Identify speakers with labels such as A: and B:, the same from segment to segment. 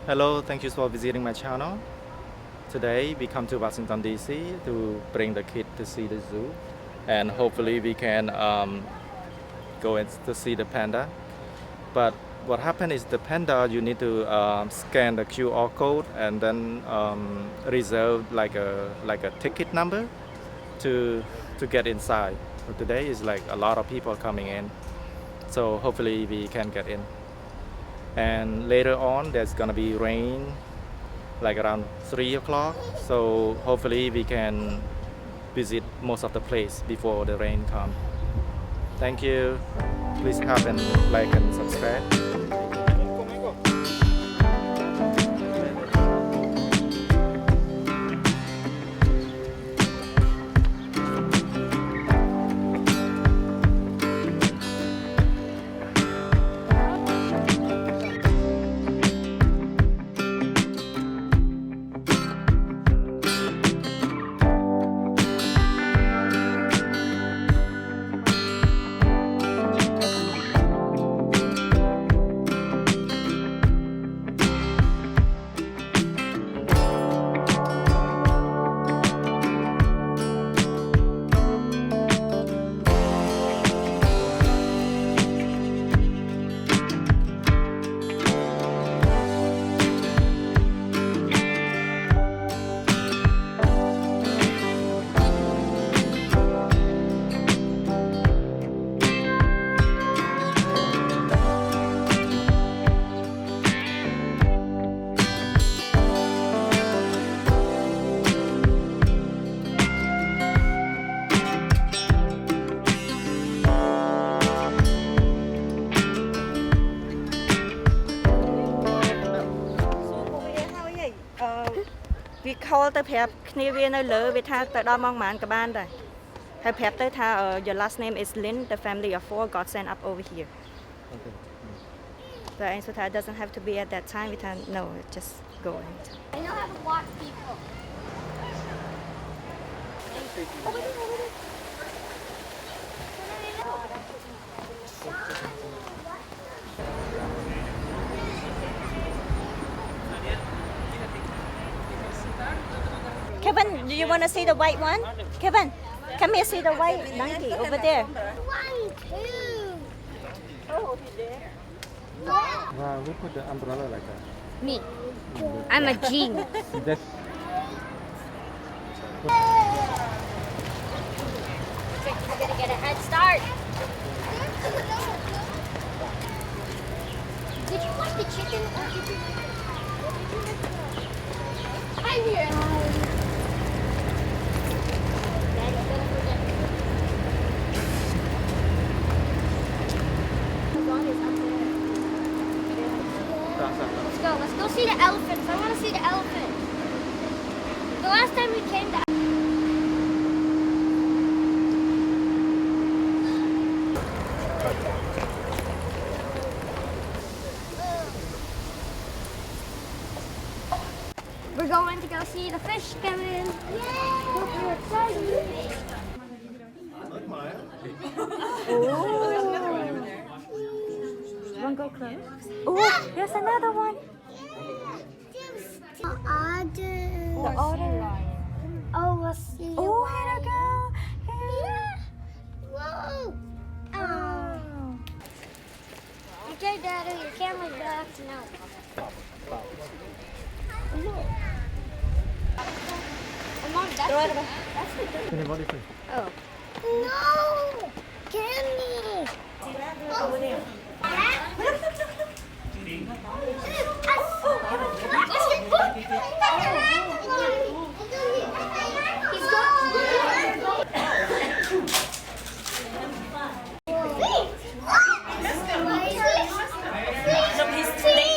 A: Hello, thank you for visiting my channel. Today we come to Washington DC to bring the kid to see the zoo, and hopefully we can go in to see the panda. But what happened is the panda, you need to scan the QR code and then reserve like a ticket number to get inside. So today is like a lot of people coming in, so hopefully we can get in. And later on there's gonna be rain like around 3 o'clock, so hopefully we can visit most of the place before the rain comes. Thank you. Please have and like and subscribe.
B: We call the pep Canadian love with her the Domong Man Kabanda. Her pep your last name is Lin, the family of 4 got sent up over here.
A: Okay.
B: The answer doesn't have to be at that time with her, no, just go ahead.
C: I know how to watch people.
B: Kevin, do you want to see the white one? Kevin, come here, see the white monkey over there.
C: One, two.
B: Oh, he's there.
A: Wow, who put the umbrella like that?
C: Me. I'm a genius.
A: That
C: I gotta get a head start. Did you like the chicken? I'm here. Daddy's gonna forget. As long as I'm there. Let's go see the elephants. I want to see the elephant. The last time we came to we're going to go see the fish, Kevin. Yay! Hope you're excited.
B: Want to go close? Oh, there's another one.
C: The otter.
B: The otter.
C: Oh, we'll see.
B: Oh, here we go. Here.
C: Whoa. Oh. Okay, Daddy, your camera's back. No. Mom, that's Oh. No! Candy! He's got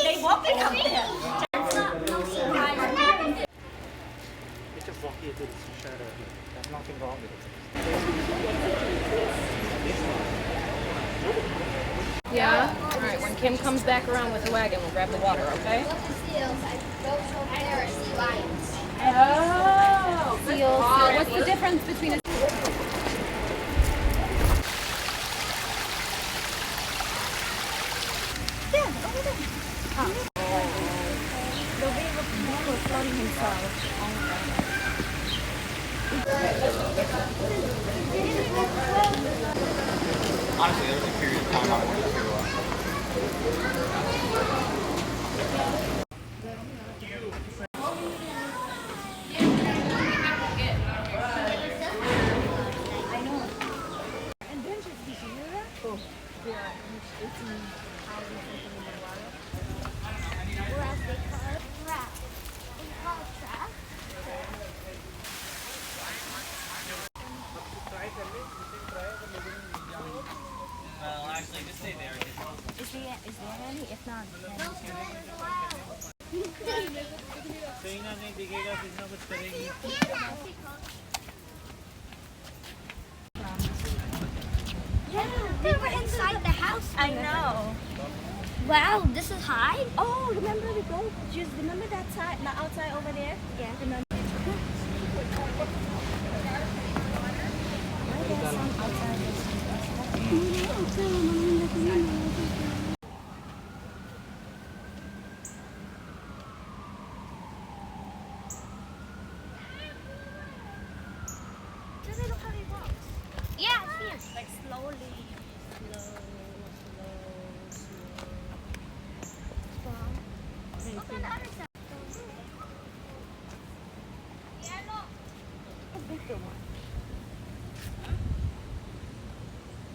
B: They walking up there.
A: we just walk here to the shadow. There's nothing wrong with it.
D: Yeah? Alright, when Kim comes back around with the wagon, we'll grab the water, okay?
C: Go show there and see lions.
D: Oh! What's the difference between a...
A: Honestly, there was a period of time I wanted to.
E: Well, actually, just stay there.
C: Is there any? If not, yeah, we were inside the house.
B: I know.
C: Wow, this is high.
B: Oh, remember we go? Just remember that side, the outside over there?
C: Yeah.
B: Remember? There's some outside.
C: Yeah, I see it.
B: Like slowly,
C: Look on the other side. Bigger one.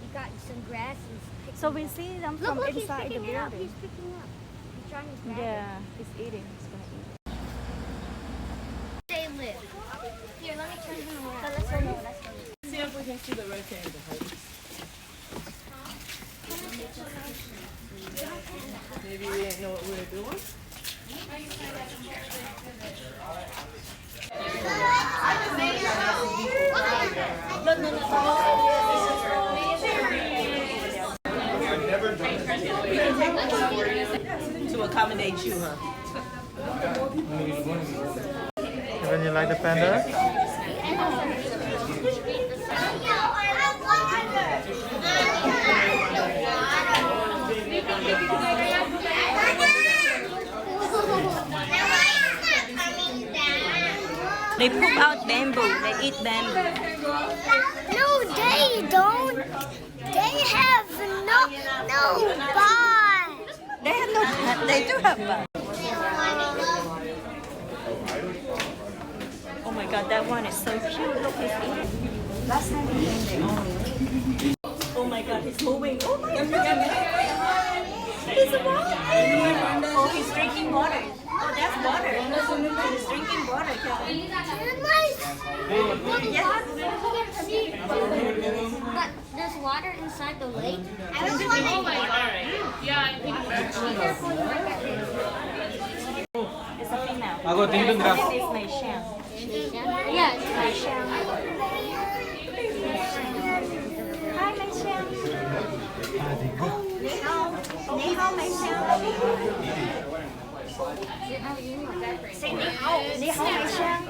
C: You got some grasses.
B: So we see them
C: Look,
B: from
C: look, he's
B: inside the
C: picking it up.
B: building.
C: He's picking it up. He's trying to grab
B: Yeah, he's eating. He's gonna eat.
C: it. They live. Here, let me turn him around. Let's go. Let's go.
D: See if we can see the rectangle. Maybe we didn't know what we were doing. To accommodate you, huh?
A: Even you like the panda?
B: They poop out bamboo. They eat bamboo.
C: No, they don't. They have no butt.
B: They have no butt. They do have butt. Oh my god, that one is so cute. Look, he's eating. Last time he came, they only. Oh my god, he's moving. Oh my god. He's walking. Oh, he's drinking water. Oh, that's water. He's drinking water, Kevin.
C: But there's water inside the lake. I was
B: It's a female.
E: Ako, tingin
B: Her name is Mei Xiang.
C: Yeah, it's
B: Mei Xiang. Hi, Mei Xiang. Ni hao. Ni hao, Mei Xiang. Say ni hao. Ni hao, Mei Xiang.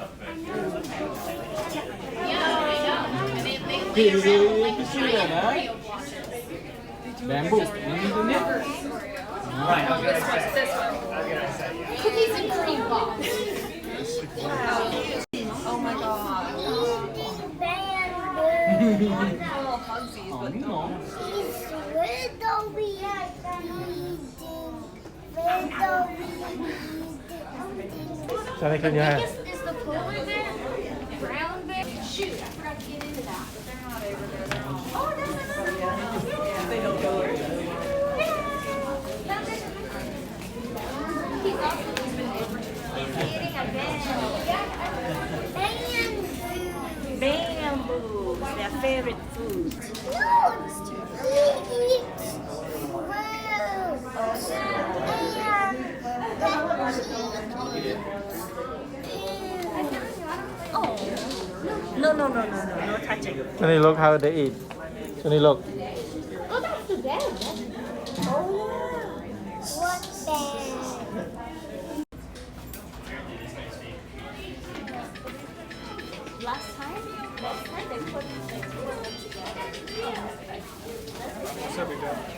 E: Bamboo.
D: Cookies and cream balls. Oh my god. Oh, hugsies, but
A: Shall clean your hand?
C: Is the polar bear brown bear?
D: shoot, I forgot to get into that, but they're not over there now. Oh, that's another one. Yeah, they don't know where it is.
C: He's also eating a
B: Bamboo. Their favorite food. No, no touching.
A: Shani, look how they eat. Shani, look.
C: Oh, that's the bed. Oh, what bed?
B: Last time they put two of them together.
A: What's up, you guys?